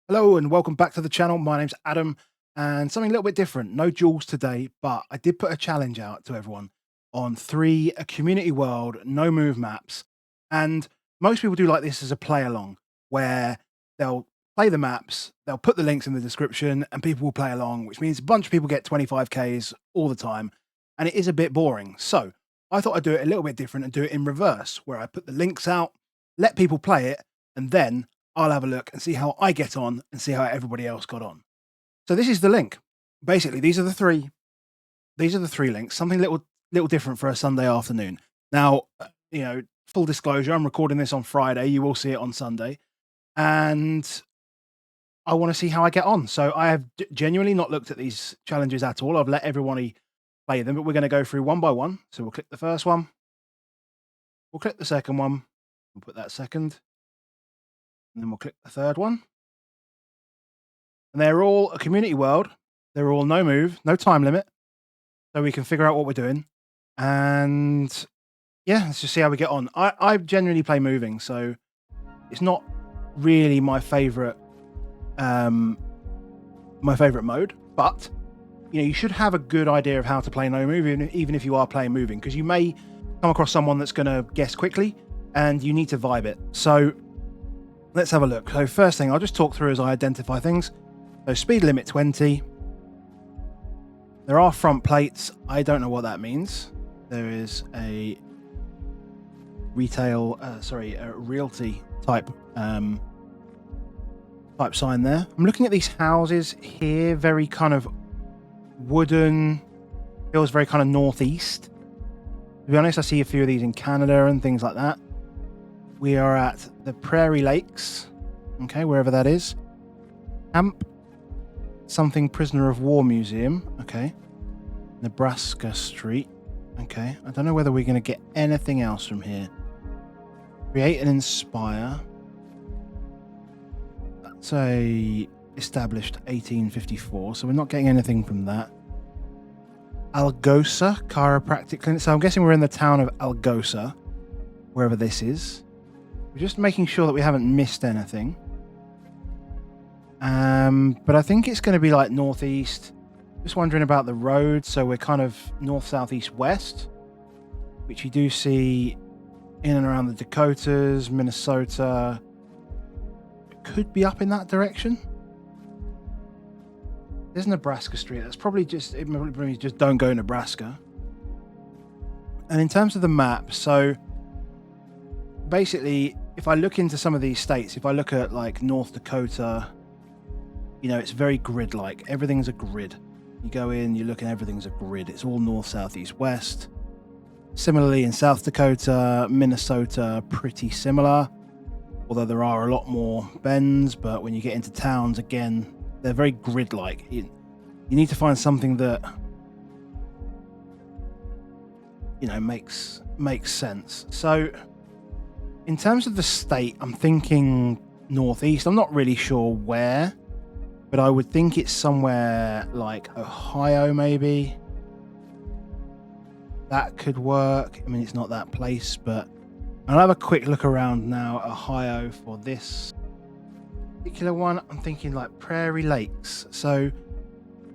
Hello and welcome back to the channel. My name's Adam and something a little bit different. No jewels today, but I did put a challenge out to everyone on three community world, no move maps. And most people do like this as a play along where they'll play the maps, they'll put the links in the description and people will play along, which means a bunch of people get 25Ks all the time. And it is a bit boring. So I thought I'd do it a little bit different and do it in reverse where I put the links out, let people play it, and then I'll have a look and see how I get on and see how everybody else got on. So this is the link. Basically, these are the three. These are the three links. Something little different for a Sunday afternoon. Now, full disclosure, I'm recording this on Friday. You will see it on Sunday, and I want to see how I get on. So I have genuinely not looked at these challenges at all. I've let everybody play them, but we're going to go through one by one. So we'll click the first one. We'll click the second one. We'll put that second. And then we'll click the third one. And they're all a community world. They're all no move, no time limit. So we can figure out what we're doing. And yeah, let's just see how we get on. I generally play moving, so it's not really my favorite mode, but you should have a good idea of how to play no move, even if you are playing moving, because you may come across someone that's going to guess quickly and you need to vibe it. So let's have a look. So first thing, I'll just talk through as I identify things. So speed limit 20. There are front plates. I don't know what that means. There is a realty type sign there. I'm looking at these houses here, very kind of wooden, feels very kind of northeast. To be honest, I see a few of these in Canada and things like that. We are at the Prairie Lakes, okay, wherever that is. Camp something Prisoner of War Museum, okay. Nebraska Street, okay. I don't know whether we're going to get anything else from here. Create and inspire. That's a established 1854, so we're not getting anything from that. Algosa Chiropractic Clinic. So I'm guessing we're in the town of Algosa, wherever this is. We're just making sure that we haven't missed anything. But I think it's going to be like northeast. Just wondering about the road. So we're kind of north, south, east, west, which you do see in and around the Dakotas, Minnesota. It could be up in that direction. There's Nebraska Street. That's probably just don't go Nebraska. And in terms of the map, so basically, if I look into some of these states, if I look at like North Dakota, it's very grid-like. Everything's a grid. You go in, you look, and everything's a grid. It's all north, south, east, west. Similarly, in South Dakota, Minnesota, pretty similar. Although there are a lot more bends, but when you get into towns, again, they're very grid-like. You need to find something that, makes sense. So, in terms of the state, I'm thinking northeast. I'm not really sure where, but I would think it's somewhere like Ohio, maybe. That could work. I mean, it's not that place, but I'll have a quick look around now at Ohio for this particular one. I'm thinking like Prairie Lakes. So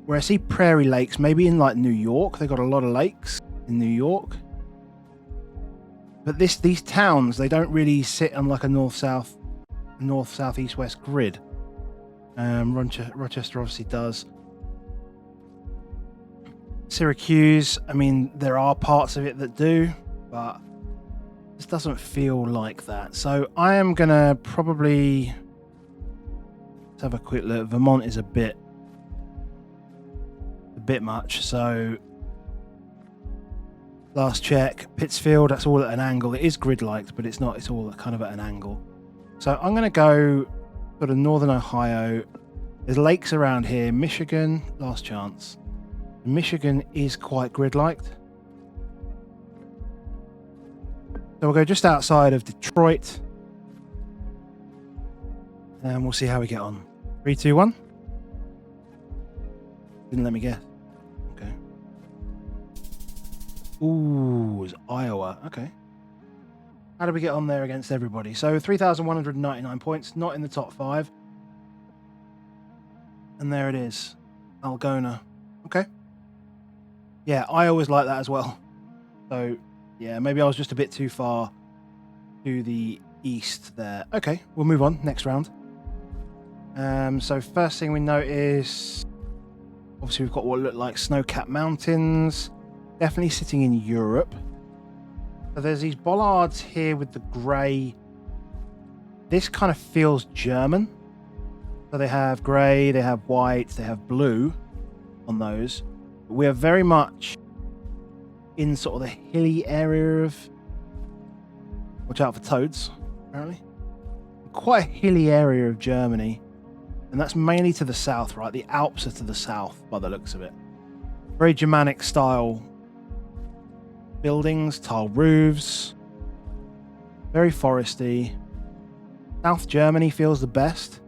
where I see Prairie Lakes, maybe in like New York, they got a lot of lakes in New York. But these towns, they don't really sit on like a north, south, east, west grid. Rochester obviously does. Syracuse, I mean, there are parts of it that do, but this doesn't feel like that. So I am gonna probably, let's have a quick look. Vermont is a bit much. So last check, Pittsfield, that's all at an angle. It is grid-like, but it's not. It's all kind of at an angle. So I'm gonna go sort of northern Ohio. There's lakes around here. Michigan, last chance. Michigan is quite grid-like. So we'll go just outside of Detroit. And we'll see how we get on. 3, 2, 1. Didn't let me guess. Okay. Ooh, it's Iowa. Okay. How did we get on there against everybody? So 3,199 points, not in the top 5. And there it is. Algona. Okay. Yeah, I always like that as well. So, yeah, maybe I was just a bit too far to the east there. Okay, we'll move on. Next round. So first thing we notice, obviously we've got what look like snow-capped mountains. Definitely sitting in Europe. So there's these bollards here with the grey. This kind of feels German. So they have grey, they have white, they have blue on those. We are very much in sort of the hilly area of... Watch out for toads, apparently. Quite a hilly area of Germany. And that's mainly to the south, right? The Alps are to the south, by the looks of it. Very Germanic style buildings, tile roofs. Very foresty. South Germany feels the best.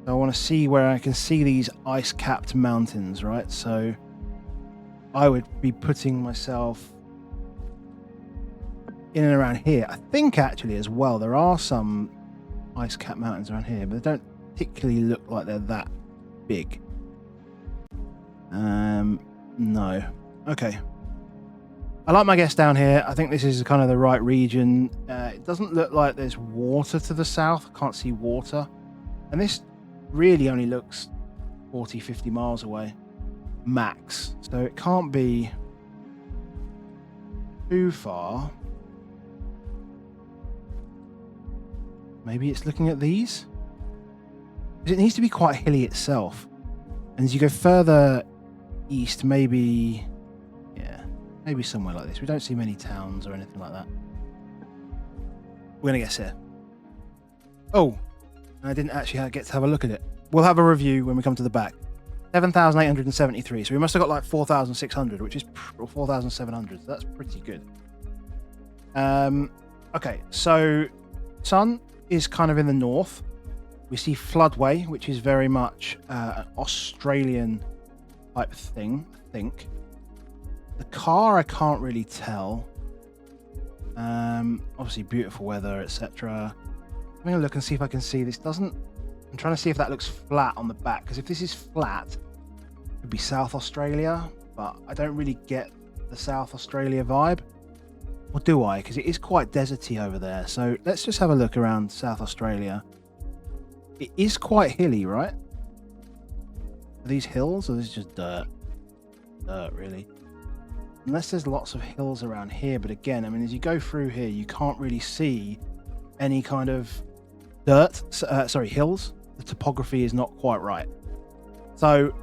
So I want to see where I can see these ice-capped mountains, right? So I would be putting myself in and around here. I think actually as well, there are some ice-capped mountains around here, but they don't particularly look like they're that big. No. Okay. I like my guess down here. I think this is kind of the right region. It doesn't look like there's water to the south. I can't see water. And this really only looks 40, 50 miles away. Max. So it can't be too far. Maybe it's looking at these? Because it needs to be quite hilly itself. And as you go further east, maybe... Yeah, maybe somewhere like this. We don't see many towns or anything like that. We're going to guess here. Oh, I didn't actually get to have a look at it. We'll have a review when we come to the back. 7,873. So we must have got like 4,600, which is... Or 4,700. So that's pretty good. Okay, so... Sun is kind of in the north. We see Floodway, which is very much an Australian type thing, I think. The car, I can't really tell. Obviously, beautiful weather, etc. I'm going to look and see if I can see this. I'm trying to see if that looks flat on the back, because if this is flat, it would be South Australia, but I don't really get the South Australia vibe. Or do I? Because it is quite deserty over there. So let's just have a look around South Australia. It is quite hilly, right? Are these hills, or is this just dirt? Dirt, really. Unless there's lots of hills around here. But again, I mean, as you go through here, you can't really see any kind of dirt. Hills. The topography is not quite right. So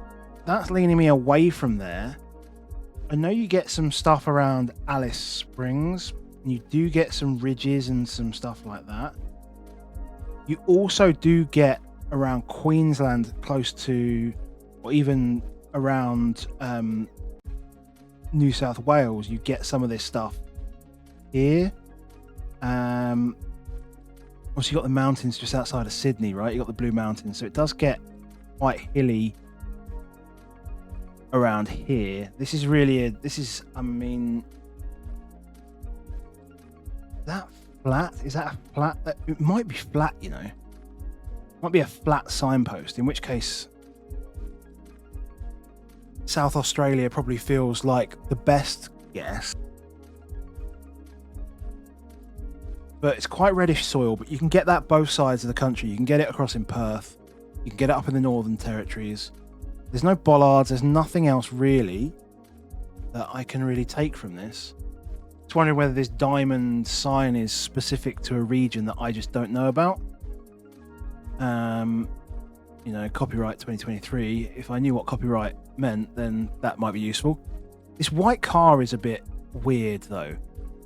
that's leaning me away from there. I know you get some stuff around Alice Springs. And you do get some ridges and some stuff like that. You also do get around Queensland, close to, or even around New South Wales, you get some of this stuff here. Obviously, you got the mountains just outside of Sydney, right? You got the Blue Mountains, so it does get quite hilly around here. This is really I mean, that flat? Is that a flat? It might be flat, you know. It might be a flat signpost, in which case South Australia probably feels like the best guess. But it's quite reddish soil, but you can get that both sides of the country. You can get it across in Perth. You can get it up in the Northern Territories. There's no bollards. There's nothing else really that I can really take from this. Just wondering whether this diamond sign is specific to a region that I just don't know about. You know, copyright 2023. If I knew what copyright meant, then that might be useful. This white car is a bit weird, though.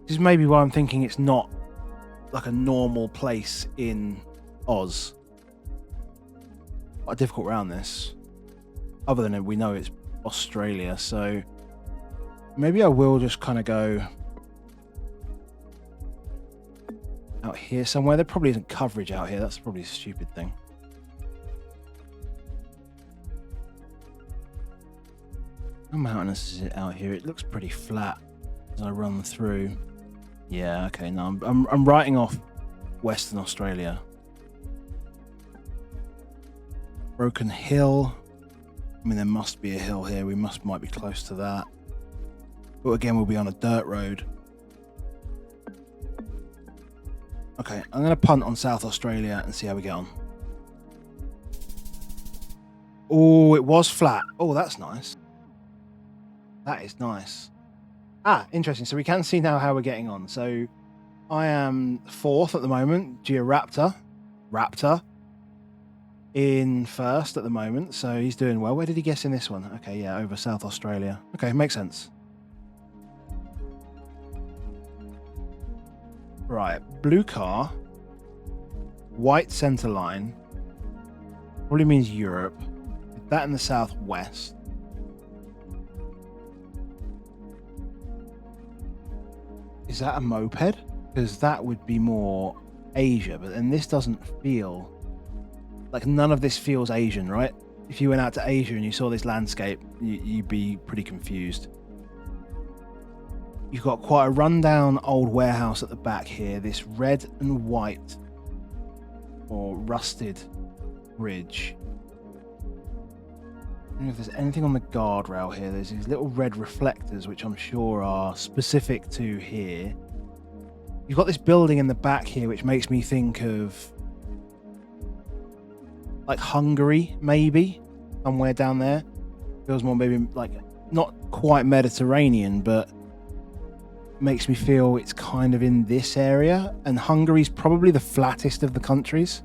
This is maybe why I'm thinking it's not like a normal place in Oz. Quite a difficult round, this. Other than we know it's Australia, so maybe I will just kind of go out here somewhere. There probably isn't coverage out here. That's probably a stupid thing. How mountainous is it out here? It looks pretty flat as I run through. Yeah, okay, no, I'm writing off Western Australia. Broken Hill. I mean, there must be a hill here. We might be close to that. But again, we'll be on a dirt road. Okay, I'm going to punt on South Australia and see how we get on. Oh, it was flat. Oh, that's nice. That is nice. Ah, interesting. So we can see now how we're getting on. So I am 4th at the moment. Georaptor. Raptor. In 1st at the moment. So he's doing well. Where did he guess in this one? Okay, yeah, over South Australia. Okay, makes sense. Right, blue car. White centre line. Probably means Europe. That in the southwest. Is that a moped? Because that would be more Asia, but then this doesn't feel like, none of this feels Asian, right? If you went out to Asia and you saw this landscape, you'd be pretty confused. You've got quite a rundown old warehouse at the back here. This red and white or rusted bridge. I don't know if there's anything on the guardrail here. There's these little red reflectors, which I'm sure are specific to here. You've got this building in the back here, which makes me think of like Hungary, maybe somewhere down there. Feels more maybe like not quite Mediterranean, but makes me feel it's kind of in this area. And Hungary's probably the flattest of the countries.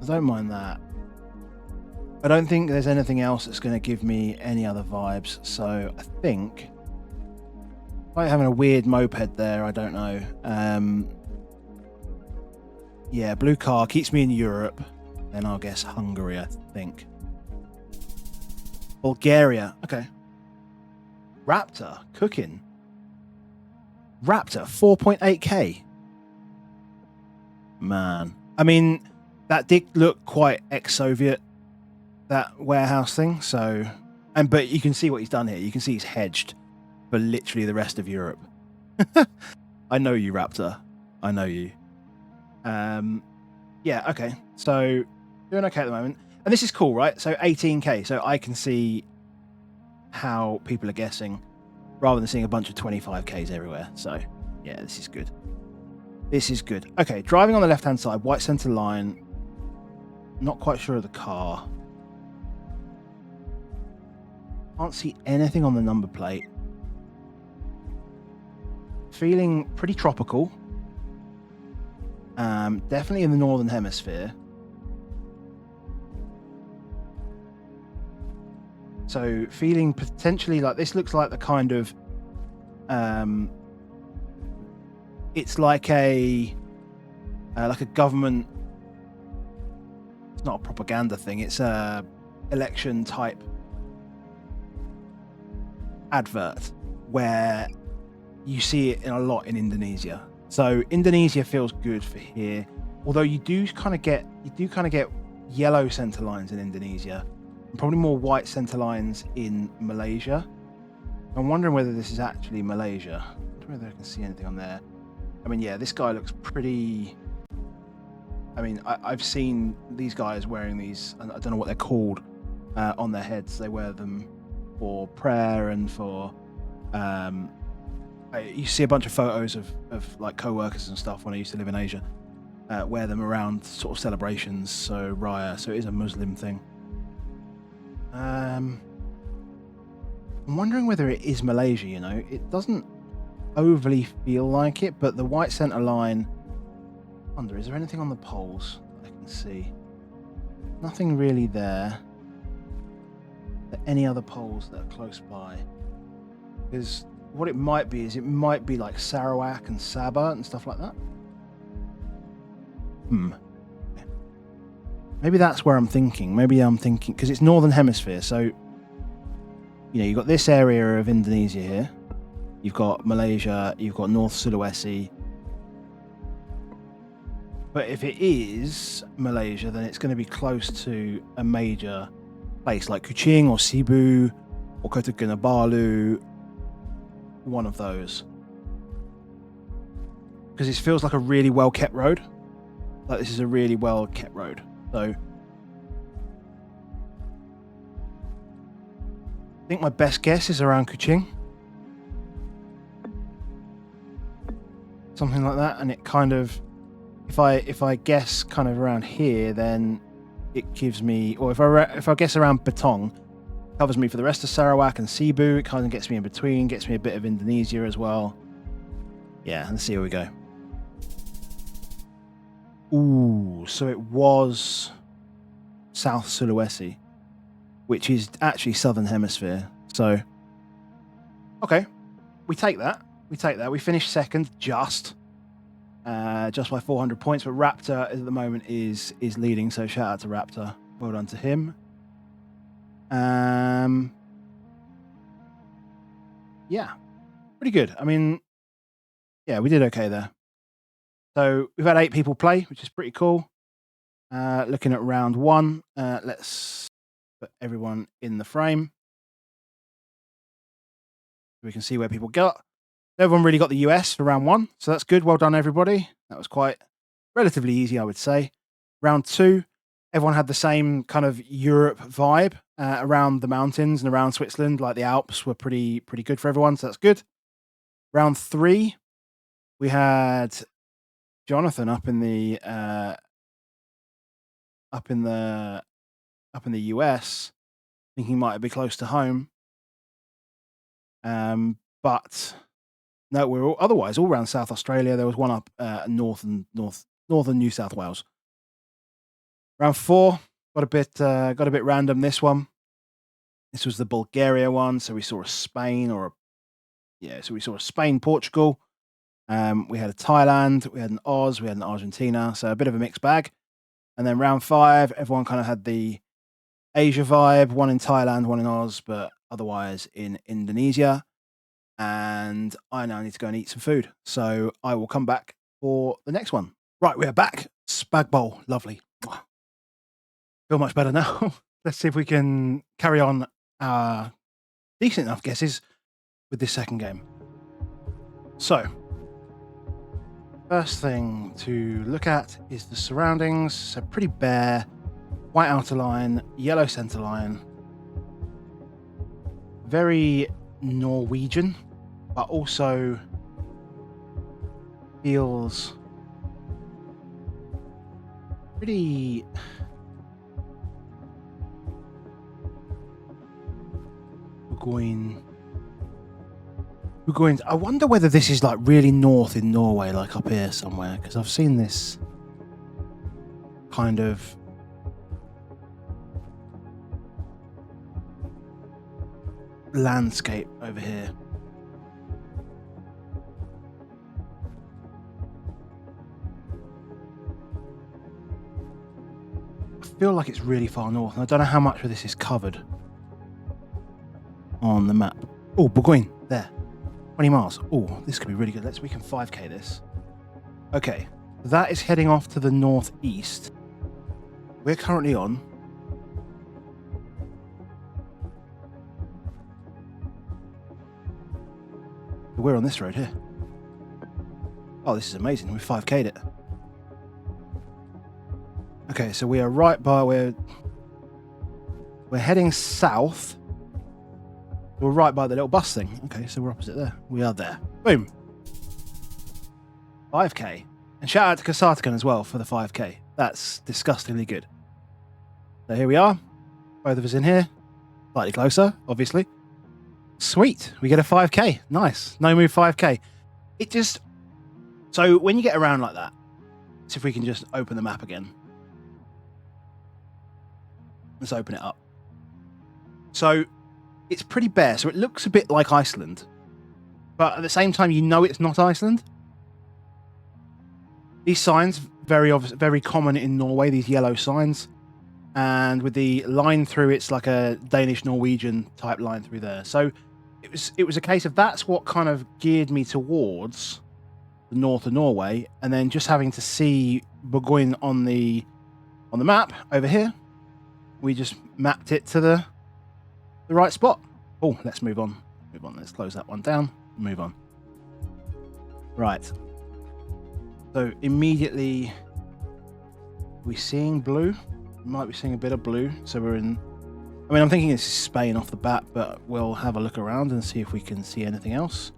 I don't mind that. I don't think there's anything else that's going to give me any other vibes. So I think like having a weird moped there. I don't know. Yeah, blue car keeps me in Europe. Then I'll guess Hungary, I think. Bulgaria. Okay. Raptor cooking. Raptor 4.8k. Man, I mean, that did look quite ex-Soviet, that warehouse thing. So, but you can see what he's done here. You can see he's hedged for literally the rest of Europe. I know you, Raptor. I know you. Yeah. Okay. So doing okay at the moment, and this is cool, right? So 18k. So I can see how people are guessing rather than seeing a bunch of 25ks everywhere. So yeah, this is good. This is good. Okay, driving on the left hand side, white center line. Not quite sure of the car. Can't see anything on the number plate. Feeling pretty tropical. Definitely in the northern hemisphere. So feeling potentially like this looks like the kind of it's like a government. It's not a propaganda thing. It's a election type advert where you see it in a lot in Indonesia. So Indonesia feels good for here, although you do kind of get yellow center lines in Indonesia. Probably more white center lines in Malaysia. I'm wondering whether this is actually Malaysia. I wonder whether I can see anything on there. I mean, yeah, this guy looks pretty. I mean, I've seen these guys wearing these, and I don't know what they're called, on their heads. They wear them for prayer and for. You see a bunch of photos of like co-workers and stuff when I used to live in Asia. Wear them around sort of celebrations. So Raya, so it is a Muslim thing. I'm wondering whether it is Malaysia, you know. It doesn't overly feel like it, but the white center line, I wonder, is there anything on the poles that I can see? Nothing really there. Are there any other poles that are close by? Because what it might be is it might be like Sarawak and Sabah and stuff like that. Maybe that's where I'm thinking. Maybe I'm thinking because it's northern hemisphere. So, you know, you've got this area of Indonesia here. You've got Malaysia. You've got North Sulawesi. But if it is Malaysia, then it's going to be close to a major place like Kuching or Cebu or Kota Kinabalu. One of those. Because this feels like a really well-kept road. Like this is a really well-kept road. So I think my best guess is around Kuching. Something like that. And it kind of, if I guess kind of around here, then it gives me, or if I guess around Batong, covers me for the rest of Sarawak and Cebu. It kind of gets me in between, gets me a bit of Indonesia as well. Yeah, let's see where we go. Ooh, so it was South Sulawesi, which is actually Southern Hemisphere. So, okay, we take that. We take that. We finished second just by 400 points, but Raptor at the moment is leading. So shout out to Raptor. Well done to him. Yeah, pretty good. I mean, yeah, we did okay there. So we've had 8 people play, which is pretty cool. Looking at round 1, let's put everyone in the frame. We can see where people got. Everyone really got the US for round 1, so that's good. Well done, everybody. That was quite relatively easy, I would say. Round 2, everyone had the same kind of Europe vibe around the mountains and around Switzerland. Like the Alps were pretty good for everyone, so that's good. Round 3, we had Jonathan up in the US. I think he might be close to home. But no, we're otherwise all around South Australia. There was one up northern New South Wales. Round 4 got a bit random. This was the Bulgaria one. So we saw a Spain so we saw a Spain, Portugal. We had a Thailand, we had an Oz, we had an Argentina. So a bit of a mixed bag. And then round 5, everyone kind of had the Asia vibe. One in Thailand, one in Oz, but otherwise in Indonesia. And I now need to go and eat some food. So I will come back for the next one. Right, we are back. Spag bowl. Lovely. Feel much better now. Let's see if we can carry on our decent enough guesses with this second game. So, first thing to look at is the surroundings. So pretty bare, white outer line, yellow center line. Very Norwegian, but also feels pretty Burgoyne. I wonder whether this is like really north in Norway, like up here somewhere, because I've seen this kind of landscape over here. I feel like it's really far north, and I don't know how much of this is covered on the map. Oh, Burgoyne, there. 20 miles. Oh, this could be really good. We can 5k this. Okay, that is heading off to the northeast. We're currently on we're on this road here. Oh, this is amazing. We've 5k'd it. Okay, so we are right by we're heading south. We're right by the little bus thing. Okay, so we're opposite there. We are there. Boom. 5k. And shout out to Kasatakan as well for the 5k. That's disgustingly good. So here we are. Both of us in here. Slightly closer, obviously. Sweet. We get a 5k. Nice. No move 5k. It just... So when you get around like that, see if we can just open the map again. Let's open it up. So it's pretty bare. So it looks a bit like Iceland. But at the same time, you know it's not Iceland. These signs, very common in Norway, these yellow signs. And with the line through, it's like a Danish-Norwegian type line through there. So it was a case of that's what kind of geared me towards the north of Norway. And then just having to see Burgoyne on the map over here, we just mapped it to the right spot. Oh, let's move on. Let's close that one down. Move on. Right. So immediately, we're seeing blue. Might be seeing a bit of blue. So we're in... I mean, I'm thinking this is Spain off the bat, but we'll have a look around and see if we can see anything else.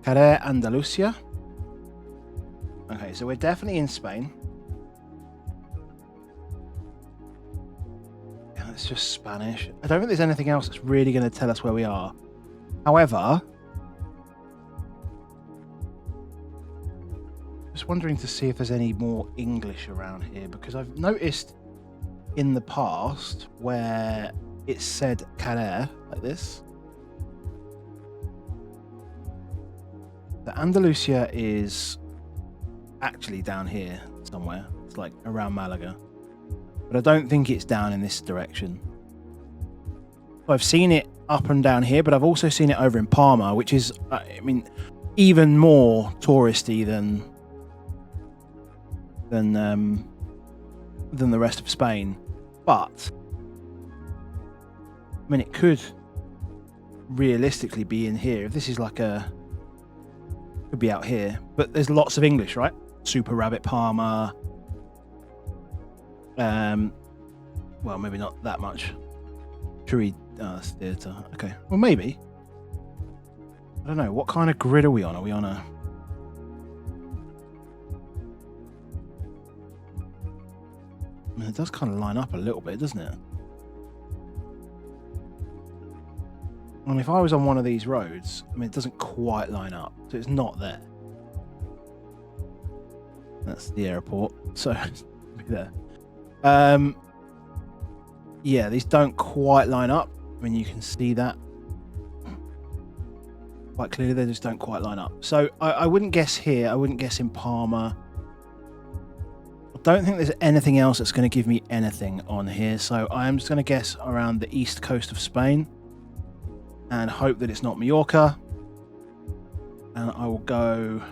Carrer, Andalusia. Okay, so we're definitely in Spain. Yeah, it's just Spanish. I don't think there's anything else that's really going to tell us where we are. However, just wondering to see if there's any more English around here, because I've noticed in the past where it said Carrer like this. The Andalusia is actually down here somewhere. It's like around Malaga, but I don't think it's down in this direction. So I've seen it up and down here, but I've also seen it over in Palma, which is, I mean, even more touristy than the rest of Spain. But I mean, it could realistically be in here. If this is like a, could be out here, but there's lots of English, right? Super Rabbit Palma. Well, maybe not that much. Tree, that's theatre. Okay, well, maybe. I don't know. What kind of grid are we on? Are we on a... I mean, it does kind of line up a little bit, doesn't it? And if I was on one of these roads, I mean, it doesn't quite line up, so it's not there. That's the airport, so be there. Yeah, these don't quite line up. I mean, you can see that quite clearly. They just don't quite line up. So I wouldn't guess here. I wouldn't guess in Palma. I don't think there's anything else that's going to give me anything on here. So I am just going to guess around the east coast of Spain and hope that it's not Mallorca. And I will go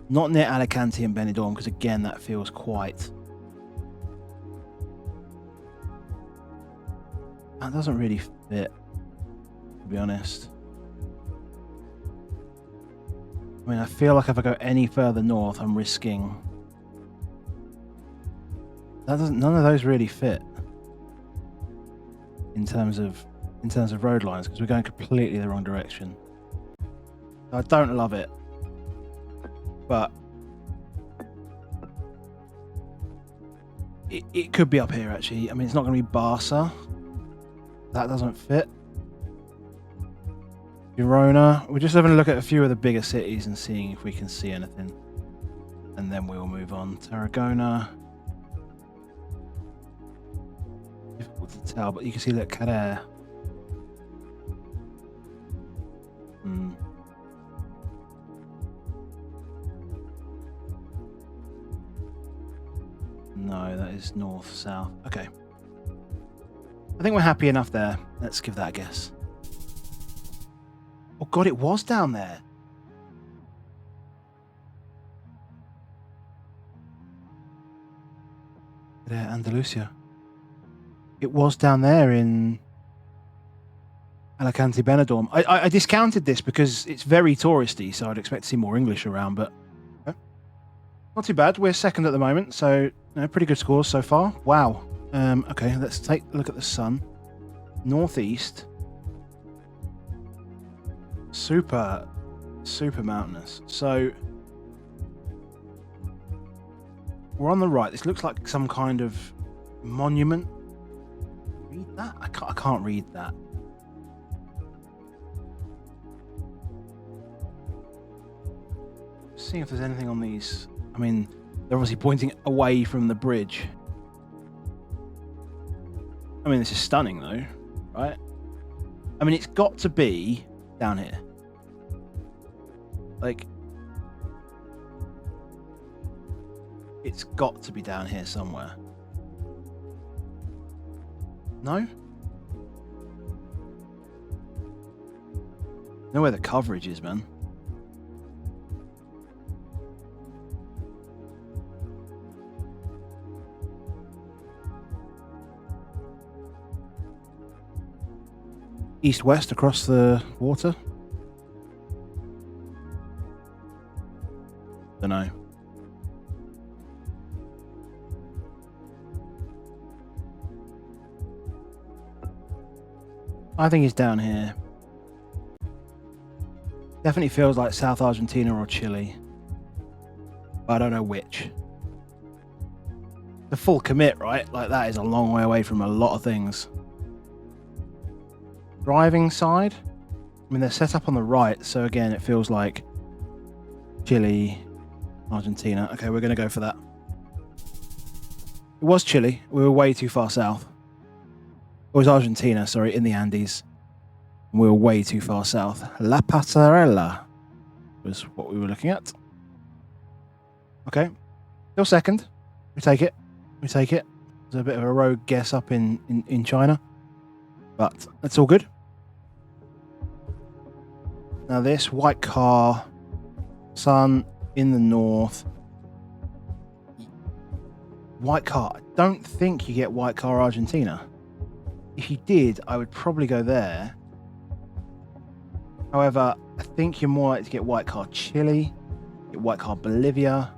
not near Alicante and Benidorm, because again, that feels quite... That doesn't really fit, to be honest. I mean, I feel like if I go any further north, I'm risking... That doesn't... None of those really fit in terms of road lines, because we're going completely the wrong direction. I don't love it, but it could be up here, actually. I mean, it's not going to be Barca. That doesn't fit. Girona. We're just having a look at a few of the bigger cities and seeing if we can see anything. And then we'll move on. Tarragona. Difficult to tell, but you can see that Carrer. No, that is north, south. Okay. I think we're happy enough there. Let's give that a guess. Oh god, it was down there. There, Andalusia. It was down there in Alicante, Benidorm. I discounted this because it's very touristy, so I'd expect to see more English around, but okay. Not too bad. We're second at the moment, so pretty good scores so far. Wow. Okay, let's take a look at the sun. Northeast. Super mountainous. So we're on the right. This looks like some kind of monument. Read that? I can't read that. Seeing if there's anything on these. I mean, they're obviously pointing away from the bridge. I mean, this is stunning though, right? I mean, it's got to be down here. Like, it's got to be down here somewhere. No? Know where the coverage is, man. East-west across the water? Don't know. I think he's down here. Definitely feels like South Argentina or Chile. But I don't know which. The full commit, right? Like that is a long way away from a lot of things. Driving side? I mean, they're set up on the right, so again, it feels like Chile, Argentina. Okay, we're going to go for that. It was Chile. We were way too far south. It was Argentina, sorry, in the Andes. We were way too far south. La Pasarela was what we were looking at. Okay, still second. We take it. We take it. There's a bit of a rogue guess up in China, but that's all good. Now this white car, sun in the north. White car. I don't think you get white car Argentina. If you did, I would probably go there. However, I think you're more likely to get white car Chile, get white car Bolivia.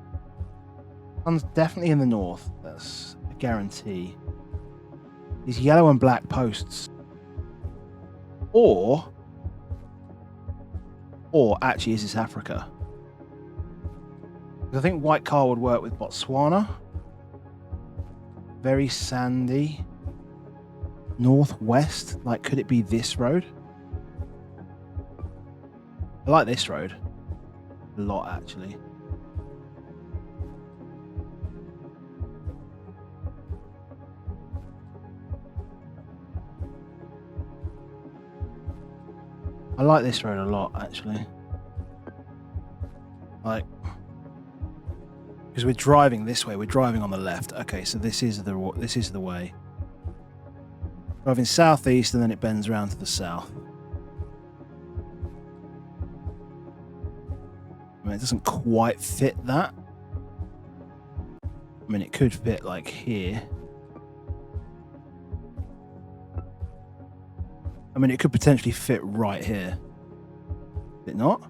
Sun's definitely in the north. That's a guarantee. These yellow and black posts. Or actually, is this Africa? I think white car would work with Botswana. Very sandy. Northwest. Like, could it be this road? I like this road a lot, actually. I like this road a lot, actually. Like, because we're driving this way. We're driving on the left. Okay, so this is the way. Driving southeast, and then it bends around to the south. I mean, it doesn't quite fit that. I mean, it could fit like here. I mean, it could potentially fit right here. Is it not?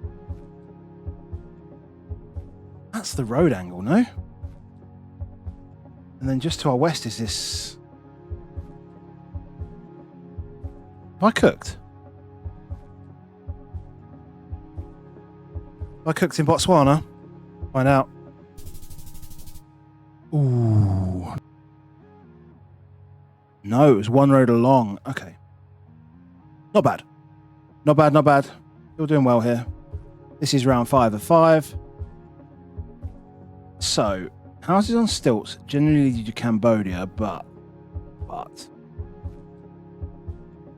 That's the road angle, no? And then just to our west is this... Have I cooked? Have I cooked in Botswana? Find out. Ooh. No, it was one road along. Okay. Not bad. Not bad, not bad. Still doing well here. This is round 5 of 5. So, houses on stilts generally lead you to Cambodia, but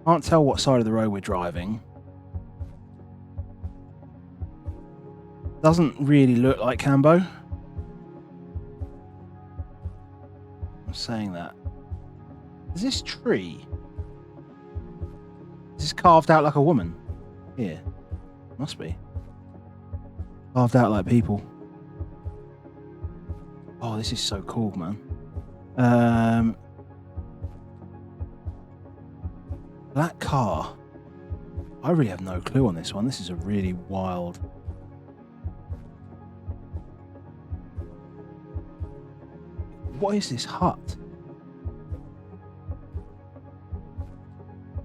can't tell what side of the road we're driving. Doesn't really look like Cambo. I'm saying that. Is this tree? Is this carved out like a woman? Here. Must be. Carved out like people. Oh, this is so cool, man. Black car. I really have no clue on this one. This is a really wild... What is this hut?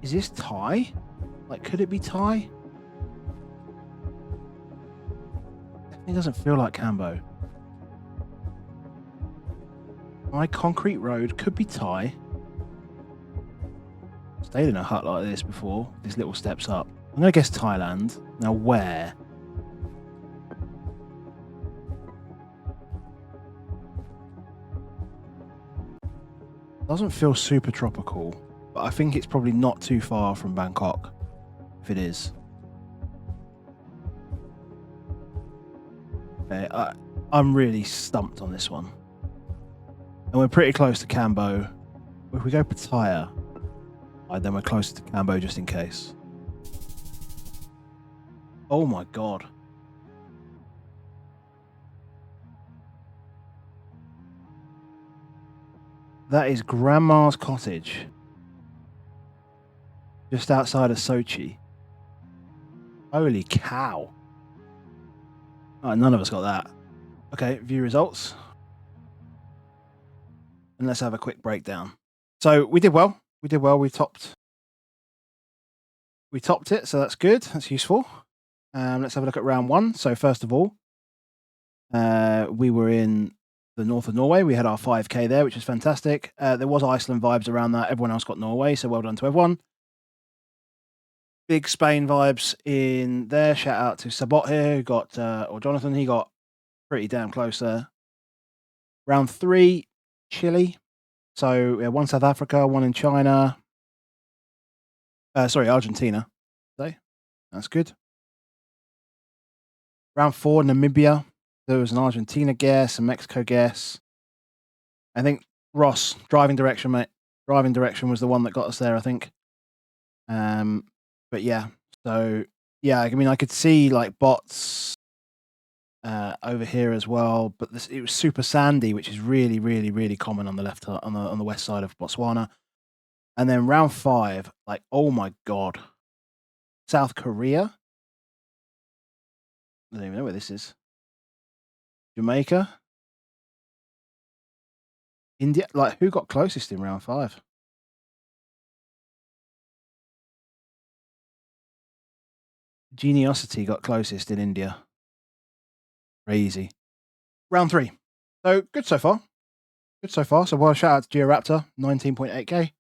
Is this Thai? Like, could it be Thai? It doesn't feel like Cambo. My concrete road could be Thai. Stayed in a hut like this before. These little steps up. I'm going to guess Thailand. Now, where? Doesn't feel super tropical, but I think it's probably not too far from Bangkok, if it is. Okay, I'm really stumped on this one. And we're pretty close to Cambo. If we go Pattaya, then we're closer to Cambo just in case. Oh my god. That is Grandma's cottage. Just outside of Sochi. Holy cow. Oh, none of us got that. Okay, view results. And let's have a quick breakdown. So we did well. We did well. We topped We topped it, so that's good. That's useful. Let's have a look at round 1. So first of all, we were in the north of Norway. We had our 5K there, which was fantastic. There was Iceland vibes around that. Everyone else got Norway, so well done to everyone. Big Spain vibes in there. Shout out to Sabot here, who got, or Jonathan, he got pretty damn close there. Round 3, Chile. So we had 1 South Africa, 1 in China. Sorry, Argentina. That's good. Round 4, Namibia. There was an Argentina guess, a Mexico guess. I think Ross, driving direction, mate. Driving direction was the one that got us there, I think. But yeah, so yeah, I mean, I could see like bots over here as well, but it was super sandy, which is really, really, really common on the left, on the west side of Botswana. And then round 5, like, oh my god, South Korea. I don't even know where this is. Jamaica, India. Like, who got closest in round 5? Geniosity got closest in India. Crazy. Round 3. So good so far. Good so far. So well, shout out to Georaptor, 19.8k.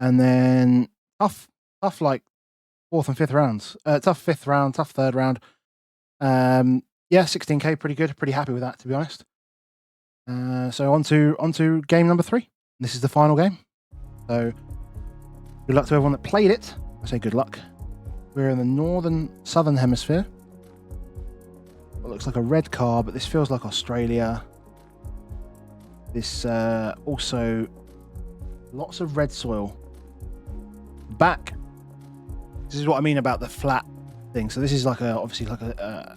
And then tough like 4th and 5th rounds. Tough 5th round, tough 3rd round. Yeah, 16k, pretty good. Pretty happy with that, to be honest. So on to game number 3. This is the final game. So good luck to everyone that played it. I say good luck. We're in the southern hemisphere. It looks like a red car, but this feels like Australia. This also lots of red soil. Back. This is what I mean about the flat thing. So this is like obviously like a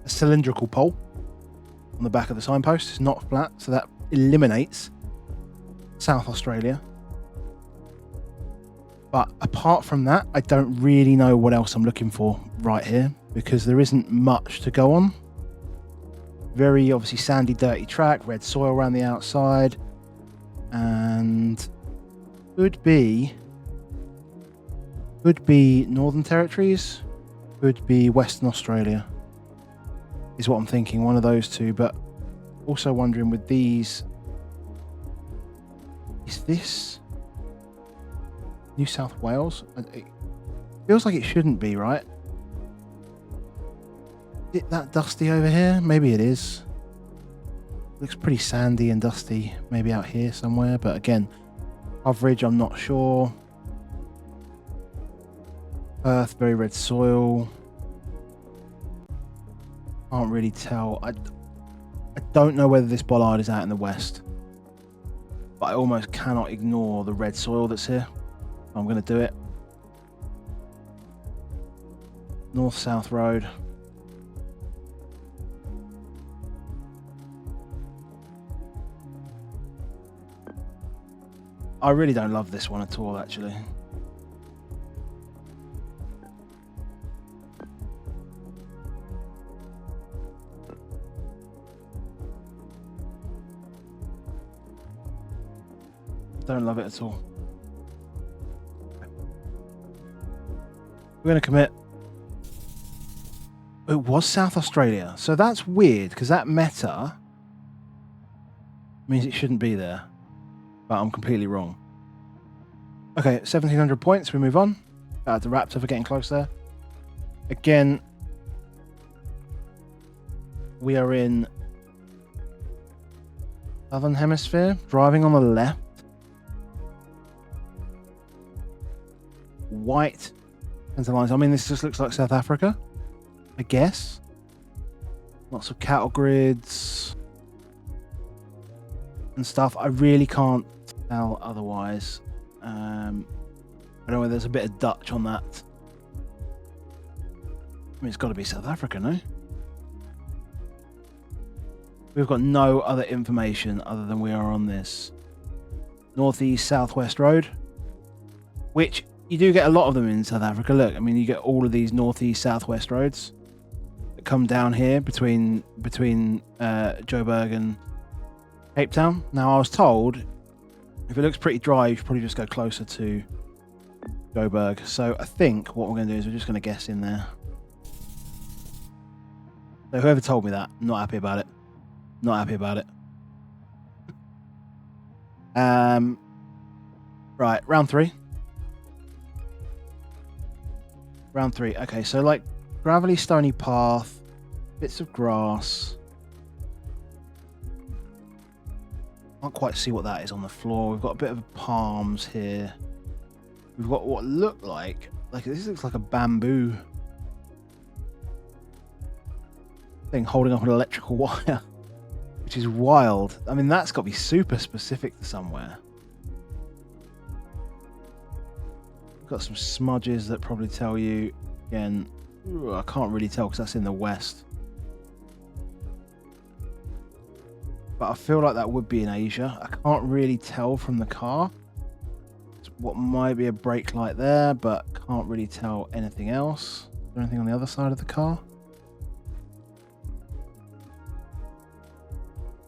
cylindrical pole on the back of the signpost. It's not flat, so that eliminates South Australia. But apart from that, I don't really know what else I'm looking for right here, because there isn't much to go on. Very obviously sandy, dirty track, red soil around the outside, and could be Northern Territories, could be Western Australia, is what I'm thinking, one of those two. But also wondering with these, is this New South Wales? It feels like it shouldn't be, right? Is it that dusty over here? Maybe it is. Looks pretty sandy and dusty, maybe out here somewhere, but again, coverage, I'm not sure. Perth, very red soil. Can't really tell. I don't know whether this bollard is out in the west, but I almost cannot ignore the red soil that's here. I'm going to do it. North-south road. I really don't love this one at all, actually. Don't love it at all. We're going to commit. It was South Australia, so that's weird, because that meta means it shouldn't be there, but I'm completely wrong. Okay, 1700 points, we move on. Shout out to Raptor for getting close there. Again, we are in Southern Hemisphere, driving on the left. White center lines. I mean, this just looks like South Africa, I guess. Lots of cattle grids and stuff. I really can't tell otherwise. I don't know whether there's a bit of Dutch on that. I mean, it's got to be South Africa, no? We've got no other information other than we are on this northeast southwest road, which you do get a lot of them in South Africa. Look, I mean, you get all of these northeast southwest roads that come down here between Joburg and Cape Town. Now, I was told if it looks pretty dry, you should probably just go closer to Joburg. So I think what we're going to do is we're just going to guess in there. So whoever told me that, I'm not happy about it. Not happy about it. Right, round 3. Round 3. Okay, so like gravelly, stony path, bits of grass. Can't quite see what that is on the floor. We've got a bit of palms here. We've got what look like this looks like a bamboo thing holding up an electrical wire, which is wild. I mean, that's got to be super specific to somewhere. We've got some smudges that probably tell you. Again, I can't really tell because that's in the west. But I feel like that would be in Asia. I can't really tell from the car. What might be a brake light there, but can't really tell anything else. Is there anything on the other side of the car?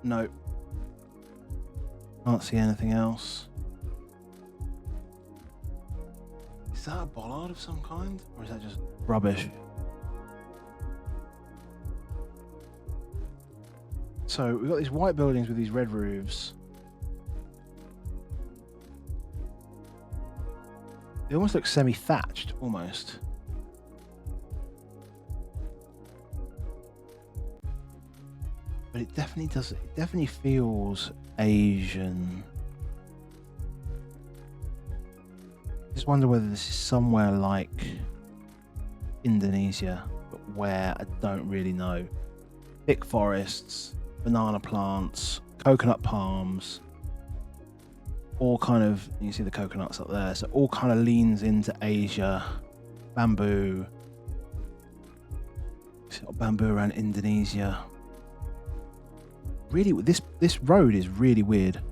No. Can't see anything else. Is that a bollard of some kind? Or is that just rubbish? So we've got these white buildings with these red roofs. They almost look semi-thatched, almost. But it definitely does. It definitely feels Asian. I just wonder whether this is somewhere like Indonesia, but where I don't really know. Thick forests, banana plants, coconut palms. All kind of, you can see the coconuts up there, so all kind of leans into Asia. Bamboo. It's got bamboo around Indonesia. Really, this road is really weird.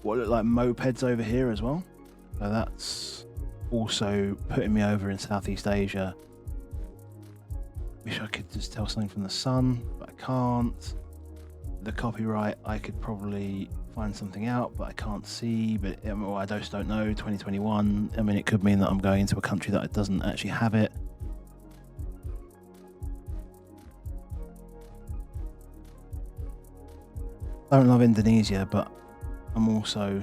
What look like mopeds over here as well. So that's also putting me over in Southeast Asia. Wish I could just tell something from the sun, but I can't. The copyright, I could probably find something out, but I can't see. But well, I just don't know. 2021. I mean, it could mean that I'm going into a country that doesn't actually have it. I don't love Indonesia, but I'm also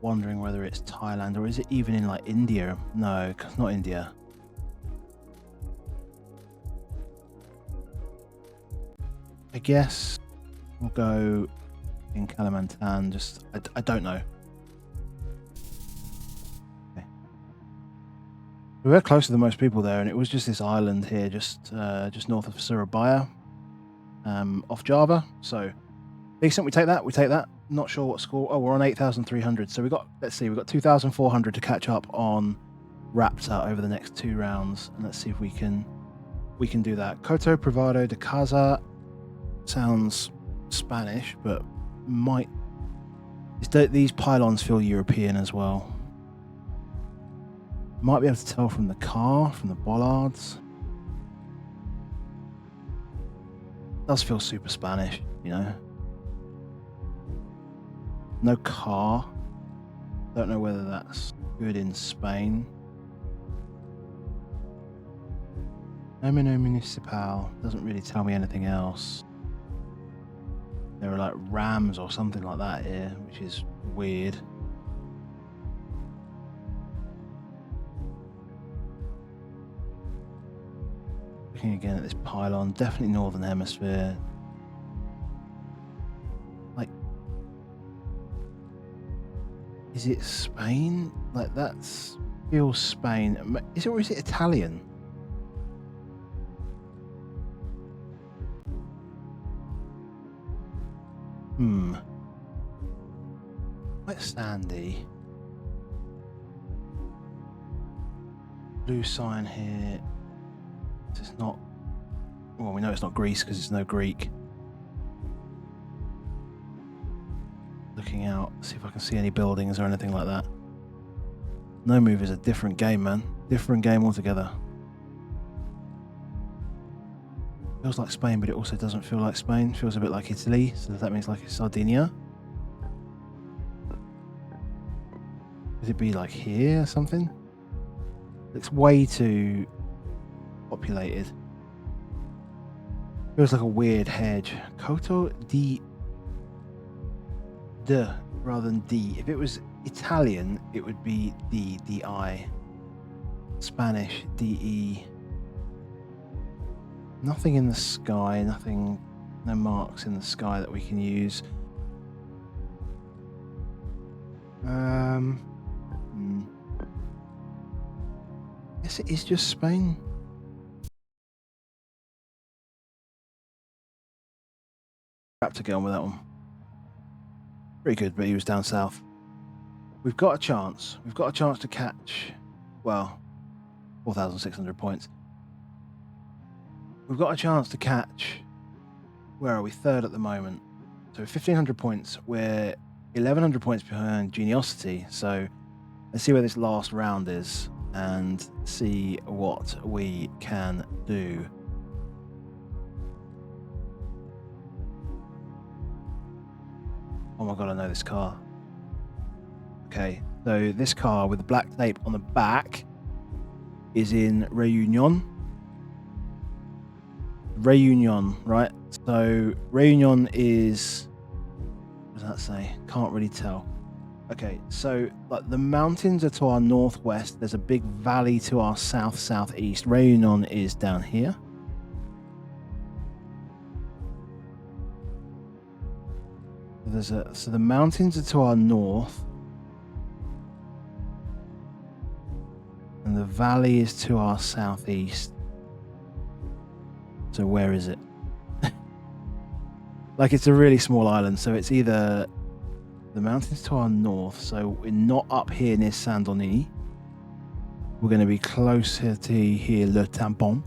wondering whether it's Thailand or is it even in like India? No, it's not India. I guess we'll go in Kalimantan. Just I don't know. Okay. We're closer than most people there, and it was just this island here, just north of Surabaya, off Java. So decent. We take that. We take that. Not sure what score. Oh, we're on 8,300. So we got. Let's see. We've got 2,400 to catch up on Raptor over the next 2 rounds, and let's see if we can do that. Coto Privado de Casa. Sounds Spanish, but might. These pylons feel European as well. Might be able to tell from the car, from the bollards. Does feel super Spanish, you know. No car. Don't know whether that's good in Spain. Nomino Municipal doesn't really tell me anything else. There are like rams or something like that here, which is weird. Looking again at this pylon, definitely Northern Hemisphere. Like, is it Spain? Like, that's feels Spain. Is it, or is it Italian? Quite sandy. Blue sign here. It's not. Well, we know it's not Greece because it's no Greek. Looking out, see if I can see any buildings or anything like that. No Move is a different game, man. Different game altogether. Feels like Spain, but it also doesn't feel like Spain. Feels a bit like Italy, so that means like Sardinia. Could it be like here or something? It's way too populated. Feels like a weird hedge. Coto di de rather than D. If it was Italian, it would be D, D-I. Spanish, D-E. Nothing in the sky, nothing, no marks in the sky that we can use. Guess it is just Spain. Raptor get on with that one. Pretty good, but he was down south. We've got a chance. We've got a chance to catch, well, 4,600 points. We've got a chance to catch, where are we? Third at the moment. So 1,500 points. We're 1,100 points behind Geniosity. So let's see where this last round is and see what we can do. Oh my god, I know this car. Okay, so this car with the black tape on the back is in Réunion. Réunion, right? So Réunion is, what does that say? Can't really tell. Okay, so like the mountains are to our northwest. There's a big valley to our southeast. Réunion is down here. So the mountains are to our north. And the valley is to our southeast. So where is it? Like it's a really small island, so it's either the mountains to our north, so we're not up here near Saint-Denis. We're going to be closer to here, Le Tampon,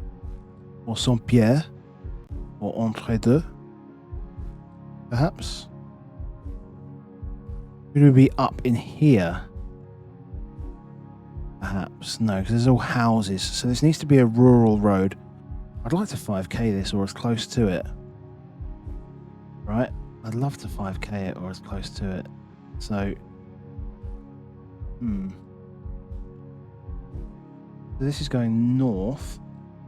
or Saint-Pierre, or Entre-deux, perhaps. Could we be up in here? Perhaps. No, because there's all houses, so this needs to be a rural road. I'd like to 5k this, or as close to it. Right? I'd love to 5k it, or as close to it. So, so this is going north,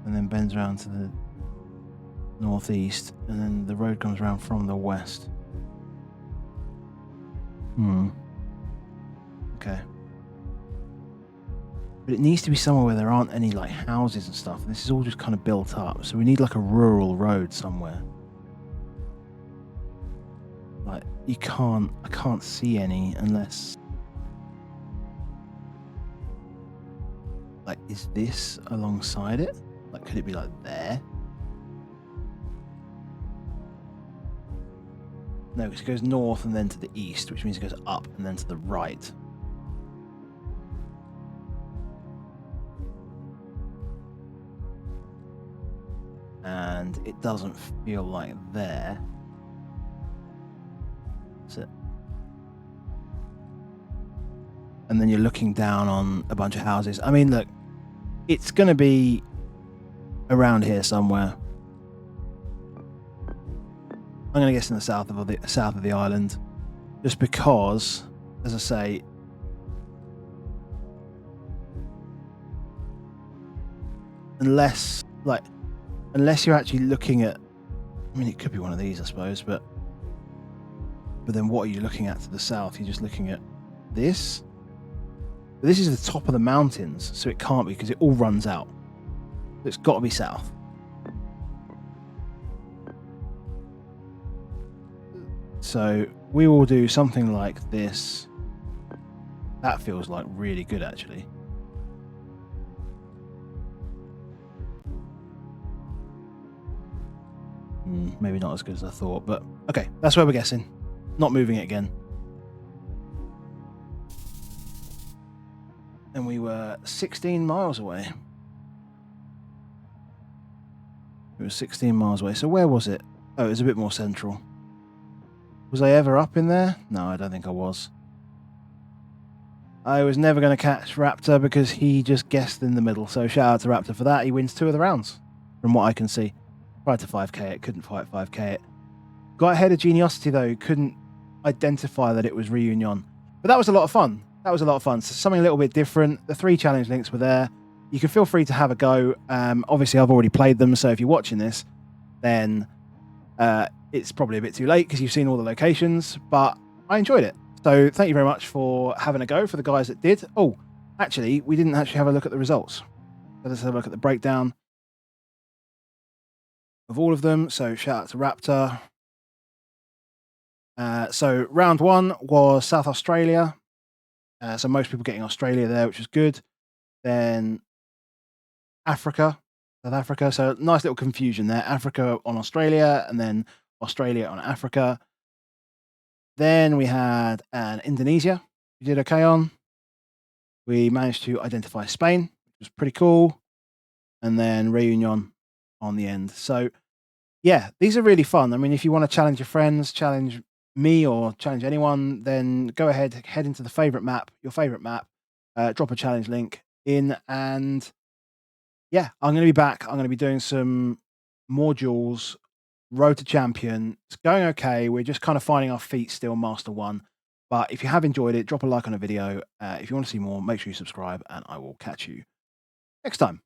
and then bends around to the northeast, and then the road comes around from the west. Okay. But it needs to be somewhere where there aren't any like houses and stuff. This is all just kind of built up, so we need like a rural road somewhere. Like I can't see any unless, like, is this alongside it? Like, could it be like there? No, because it goes north and then to the east, which means it goes up and then to the right. And it doesn't feel like there. That's it. And then you're looking down on a bunch of houses. I mean, look, it's going to be around here somewhere. I'm going to guess in the south of the island, just because, as I say, unless you're actually looking at, I mean, it could be one of these, I suppose, but then what are you looking at to the south? You're just looking at this. But this is the top of the mountains, so it can't be because it all runs out. So it's got to be south. So we will do something like this. That feels like really good, actually. Maybe not as good as I thought, but okay, that's where we're guessing. Not moving it again. And we were 16 miles away. It was 16 miles away. So where was it? Oh, it was a bit more central. Was I ever up in there? No, I don't think I was. I was never going to catch Raptor because he just guessed in the middle. So shout out to Raptor for that. He wins 2 of the rounds, from what I can see. Tried to 5k it, couldn't fight 5k it. Got ahead of Geniosity though, couldn't identify that it was Reunion. But that was a lot of fun. That was a lot of fun. So something a little bit different. The 3 challenge links were there. You can feel free to have a go. Obviously, I've already played them, so if you're watching this, then it's probably a bit too late because you've seen all the locations, but I enjoyed it. So thank you very much for having a go for the guys that did. Oh, actually, we didn't actually have a look at the results. So let's have a look at the breakdown of all of them. So shout out to Raptor. So round 1 was South Australia. So most people getting Australia there, which is good. Then Africa, South Africa. So nice little confusion there. Africa on Australia, and then Australia on Africa. Then we had an Indonesia. We did okay on. We managed to identify Spain, which was pretty cool. And then Reunion on the end. So yeah, these are really fun. I mean, if you want to challenge your friends, challenge me, or challenge anyone, then go ahead, head into the favorite map, your favorite map, drop a challenge link in, and yeah, I'm going to be back. I'm going to be doing some more duels. Road to Champion. It's going okay. We're just kind of finding our feet still, Master 1. But if you have enjoyed it, drop a like on the video. If you want to see more, make sure you subscribe, and I will catch you next time.